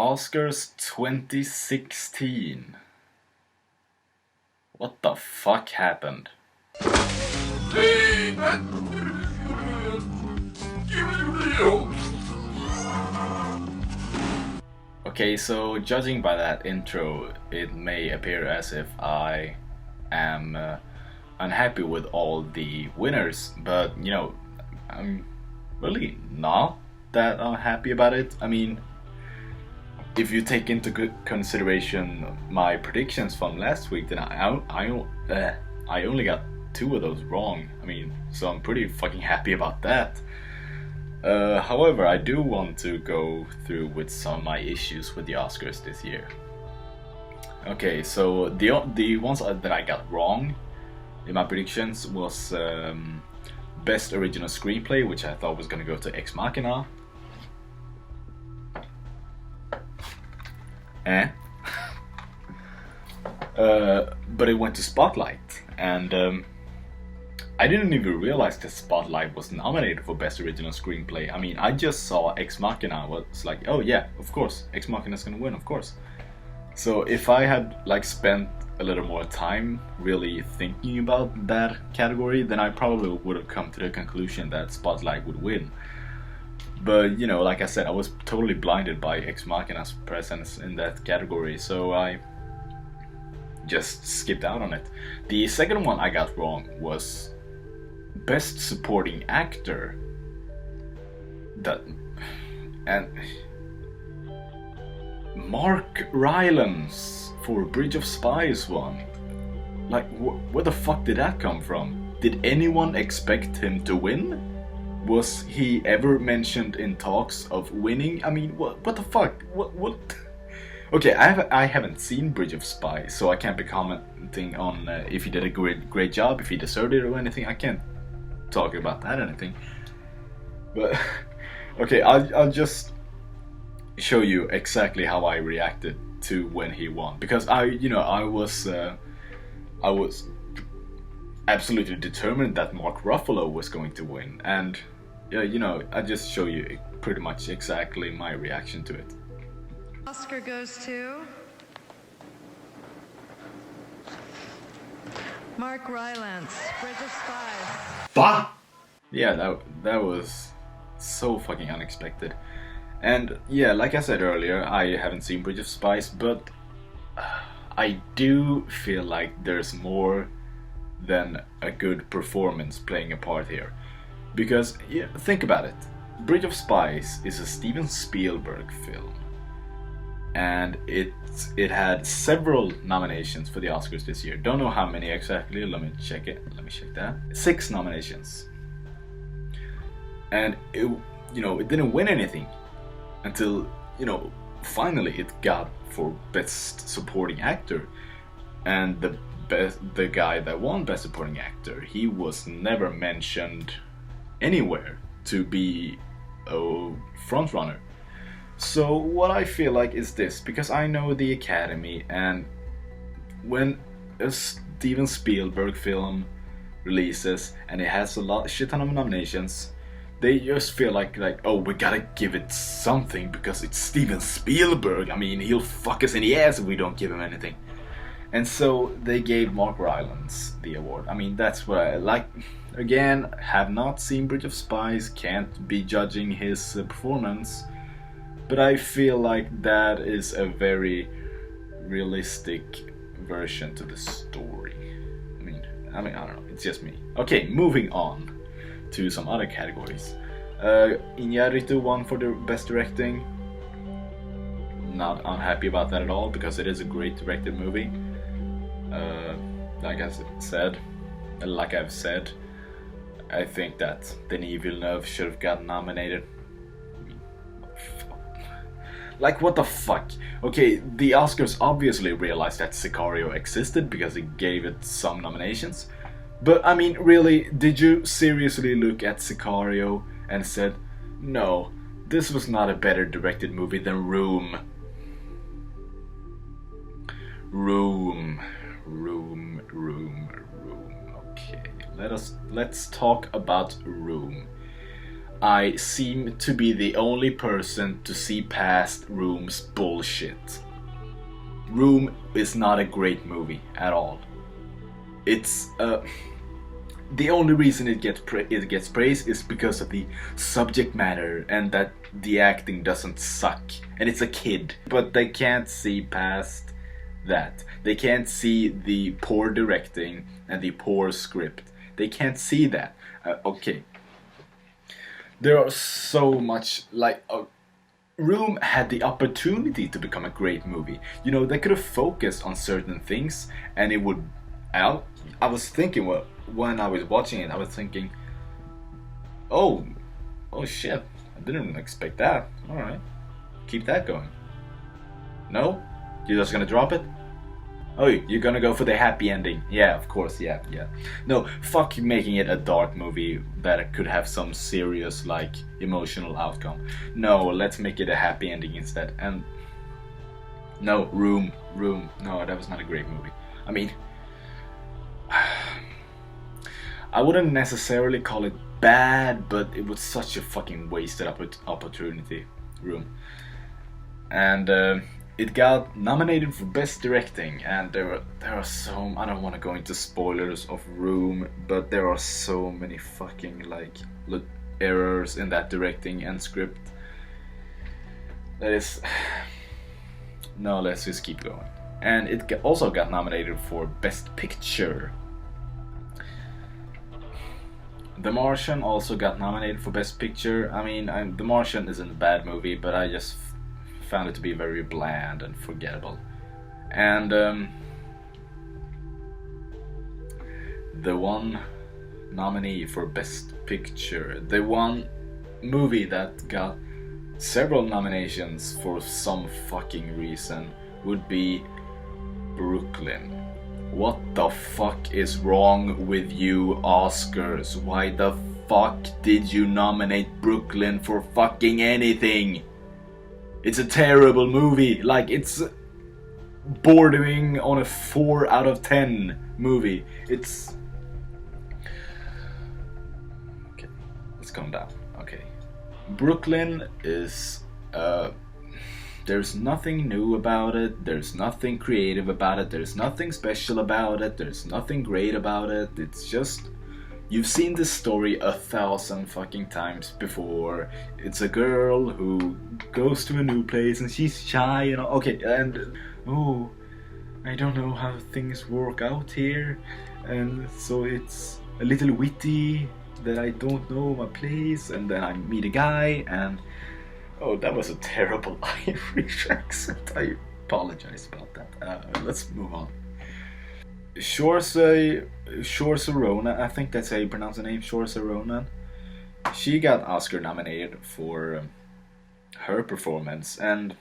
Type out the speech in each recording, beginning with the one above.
Oscars 2016. What the fuck happened? Okay, so judging by that intro, it may appear as if I am unhappy with all the winners, but you know, I'm really not that unhappy about it. I mean, if you take into consideration my predictions from last week, then I only got 2 of those wrong. I mean, so I'm pretty fucking happy about that. However, I do want to go through with some of my issues with the Oscars this year. Okay, so the ones that I got wrong in my predictions was Best Original Screenplay, which I thought was gonna go to Ex Machina. But it went to Spotlight, and I didn't even realize that Spotlight was nominated for Best Original Screenplay. I mean, I just saw Ex Machina, was like, oh yeah, of course, Ex Machina's gonna win, of course. So if I had like spent a little more time really thinking about that category, then I probably would have come to the conclusion that Spotlight would win. But you know, like I said, I was totally blinded by Ex Machina's presence in that category, so I just skipped out on it. The second one I got wrong was Best Supporting Actor. And Mark Rylance for Bridge of Spies won. Like, where the fuck did that come from? Did anyone expect him to win? Was he ever mentioned in talks of winning? I mean, what the fuck? What? Okay, I haven't seen Bridge of Spies, so I can't be commenting on if he did a great job, if he deserved it or anything. I can't talk about that or anything. But okay, I'll just show you exactly how I reacted to when he won, because I was absolutely determined that Mark Ruffalo was going to win, and you know, I just show you pretty much exactly my reaction to it. Oscar goes to Mark Rylance, Bridge of Spies. Bah! Yeah, that was so fucking unexpected. And yeah, like I said earlier, I haven't seen Bridge of Spies, but I do feel like there's more than a good performance playing a part here. Because yeah, think about it. Bridge of Spies is a Steven Spielberg film, and it had several nominations for the Oscars this year. Don't know how many exactly. Let me check that. 6 nominations, and it didn't win anything until finally it got for Best Supporting Actor, and the guy that won Best Supporting Actor, he was never mentioned anywhere to be a frontrunner. So what I feel like is this, because I know the Academy, and when a Steven Spielberg film releases and it has a shit ton of nominations, they just feel like oh, we gotta give it something because it's Steven Spielberg. I mean, he'll fuck us in the ass if we don't give him anything. And so they gave Mark Rylance the award. I mean, that's what I like. Again, have not seen Bridge of Spies, can't be judging his performance, but I feel like that is a very realistic version to the story. I mean, I don't know, it's just me. Okay, moving on to some other categories. Iñárritu won for the Best Directing. Not unhappy about that at all, because it is a great directed movie. Like I've said, I think that Denis Villeneuve should have gotten nominated. Like, what the fuck? Okay, the Oscars obviously realized that Sicario existed because it gave it some nominations. But I mean, really, did you seriously look at Sicario and said, no, this was not a better directed movie than Room? Room. Okay, let's talk about Room. I seem to be the only person to see past Room's bullshit. Room is not a great movie at all. It's the only reason it gets praise is because of the subject matter and that the acting doesn't suck. And it's a kid, but they can't see past that. They can't see the poor directing and the poor script. They can't see that. Okay. There are so much like Room had the opportunity to become a great movie. You know, they could have focused on certain things, and it would. I was thinking, well, when I was watching it, I was thinking, oh shit, I didn't expect that. All right, keep that going. No, you're just gonna drop it. Oh, you're gonna go for the happy ending. Yeah, of course, yeah. No, fuck you making it a dark movie that could have some serious, like, emotional outcome. No, let's make it a happy ending instead. And no, Room. No, that was not a great movie. I mean, I wouldn't necessarily call it bad, but it was such a fucking wasted opportunity, Room. And it got nominated for Best Directing, and there are so, I don't want to go into spoilers of Room, but there are so many fucking like errors in that directing and script. That is, no, let's just keep going. And it also got nominated for Best Picture. The Martian also got nominated for Best Picture. I mean, The Martian isn't a bad movie, but I just found it to be very bland and forgettable. And the one nominee for Best Picture, the one movie that got several nominations for some fucking reason, would be Brooklyn. What the fuck is wrong with you, Oscars? Why the fuck did you nominate Brooklyn for fucking anything? It's a terrible movie. Like, it's bordering on a 4 out of 10 movie. It's... Okay, let's calm down. Okay. Brooklyn is... There's nothing new about it. There's nothing creative about it. There's nothing special about it. There's nothing great about it. It's just... You've seen this story 1,000 fucking times before. It's a girl who goes to a new place and she's shy and okay, and oh, I don't know how things work out here, and so it's a little witty that I don't know my place, and then I meet a guy and oh, that was a terrible Irish accent. I apologize about that. Let's move on. Saoirse Ronan, I think that's how you pronounce the name, Saoirse Ronan. She got Oscar nominated for her performance, and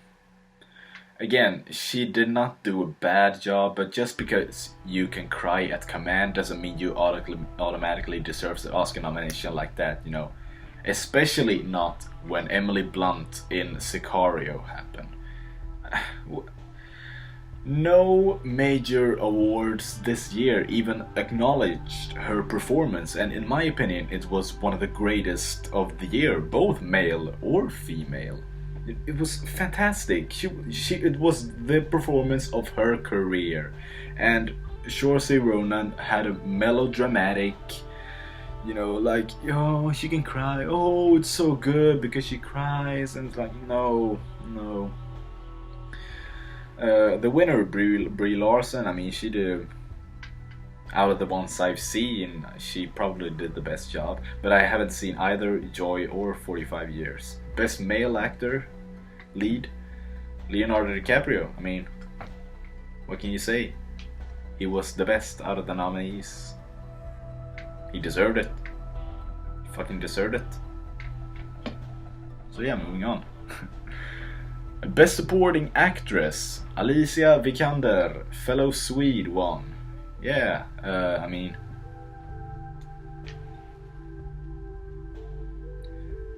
again, she did not do a bad job, but just because you can cry at command doesn't mean you automatically deserve the Oscar nomination like that, you know. Especially not when Emily Blunt in Sicario happened. No major awards this year even acknowledged her performance, and in my opinion it was one of the greatest of the year, both male or female. It was fantastic. It was the performance of her career, and Saoirse Ronan had a melodramatic, you know, like, oh, she can cry, oh, it's so good because she cries, and it's like, no. The winner, Brie Larson, I mean, she did, out of the ones I've seen, she probably did the best job, but I haven't seen either Joy or 45 Years. Best male actor, lead, Leonardo DiCaprio. I mean, what can you say? He was the best out of the nominees. He deserved it. He fucking deserved it. So yeah, moving on. Best Supporting Actress, Alicia Vikander, fellow Swede, won. Yeah, I mean,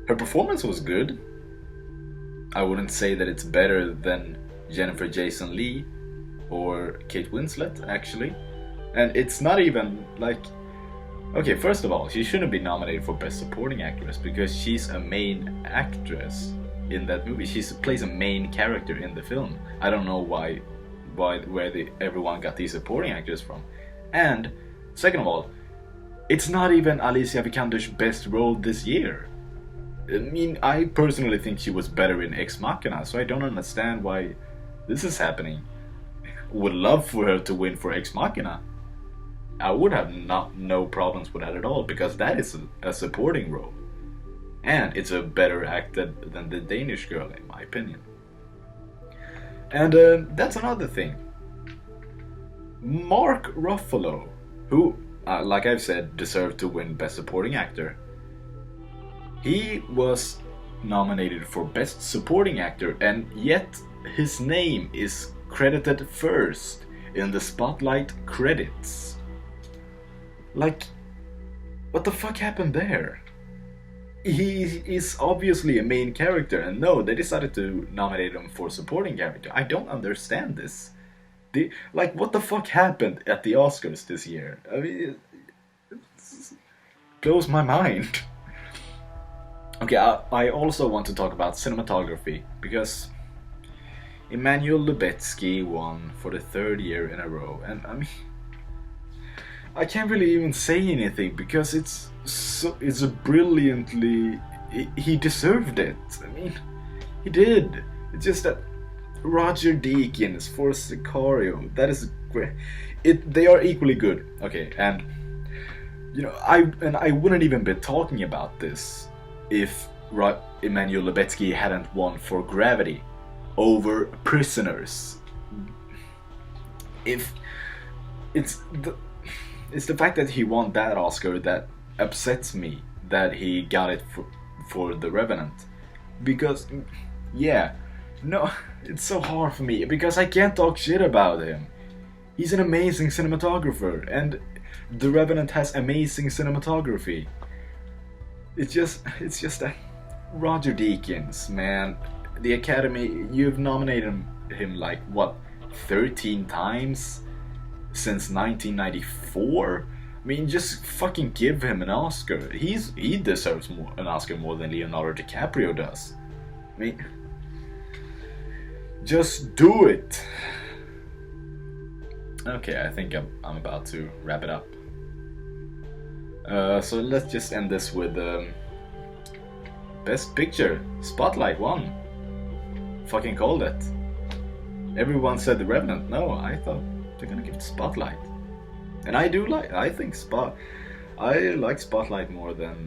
her performance was good. I wouldn't say that it's better than Jennifer Jason Leigh or Kate Winslet, actually. And it's not even like, Okay, first of all, she shouldn't be nominated for Best Supporting Actress because she's a main actress in that movie. She plays a main character in the film. I don't know where everyone got these supporting actors from. And second of all, it's not even Alicia Vikander's best role this year. I mean, I personally think she was better in Ex Machina, so I don't understand why this is happening. Would love for her to win for Ex Machina. I would have no problems with that at all, because that is a supporting role. And it's a better acted than the Danish Girl, in my opinion. And that's another thing. Mark Ruffalo, who, like I've said, deserved to win Best Supporting Actor. He was nominated for Best Supporting Actor, and yet his name is credited first in the Spotlight credits. Like, what the fuck happened there? He is obviously a main character, and no, they decided to nominate him for supporting character. I don't understand this. Like, what the fuck happened at the Oscars this year? I mean, it blows my mind. Okay, I also want to talk about cinematography, because Emmanuel Lubezki won for the third year in a row, and I mean, I can't really even say anything because it's a brilliantly, he deserved it. I mean, he did. It's just that Roger Deakins for Sicario, that is great. They are equally good. Okay, and you know, I wouldn't even be talking about this if Emmanuel Lubezki hadn't won for Gravity over Prisoners. If it's the fact that he won that Oscar that upsets me, that he got it for The Revenant. Because, yeah, no, it's so hard for me, because I can't talk shit about him. He's an amazing cinematographer, and The Revenant has amazing cinematography. It's just that Roger Deakins, man, the Academy, you've nominated him like, what, 13 times? Since 1994? I mean, just fucking give him an Oscar. He deserves an Oscar more than Leonardo DiCaprio does. I mean, just do it. Okay, I think I'm about to wrap it up. So let's just end this with Best Picture. Spotlight won. Fucking called it. Everyone said The Revenant. No, I thought they're gonna give it Spotlight, and I like Spotlight more than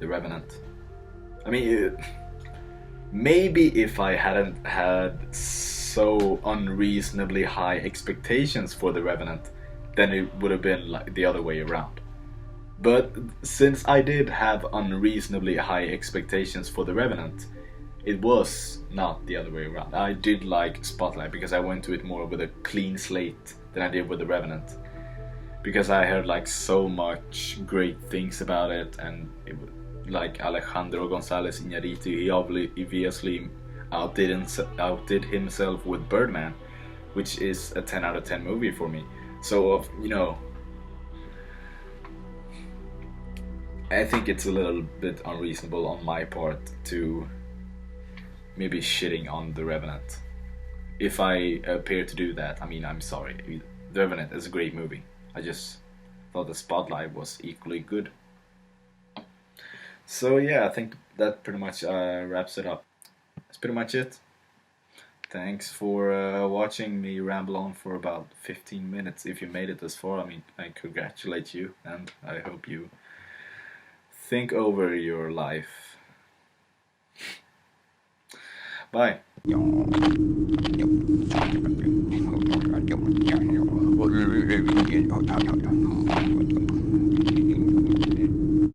The Revenant. I mean, maybe if I hadn't had so unreasonably high expectations for The Revenant, then it would have been like the other way around. But since I did have unreasonably high expectations for The Revenant, it was not the other way around. I did like Spotlight because I went to it more with a clean slate than I did with The Revenant. Because I heard like so much great things about it, and like Alejandro González Iñárritu, he obviously outdid himself with Birdman, which is a 10 out of 10 movie for me. So, you know, I think it's a little bit unreasonable on my part to maybe shitting on The Revenant. If I appear to do that, I mean, I'm sorry. The Revenant is a great movie. I just thought the Spotlight was equally good. So yeah, I think that pretty much wraps it up. That's pretty much it. Thanks for watching me ramble on for about 15 minutes. If you made it this far, I mean, I congratulate you, and I hope you think over your life. Bye.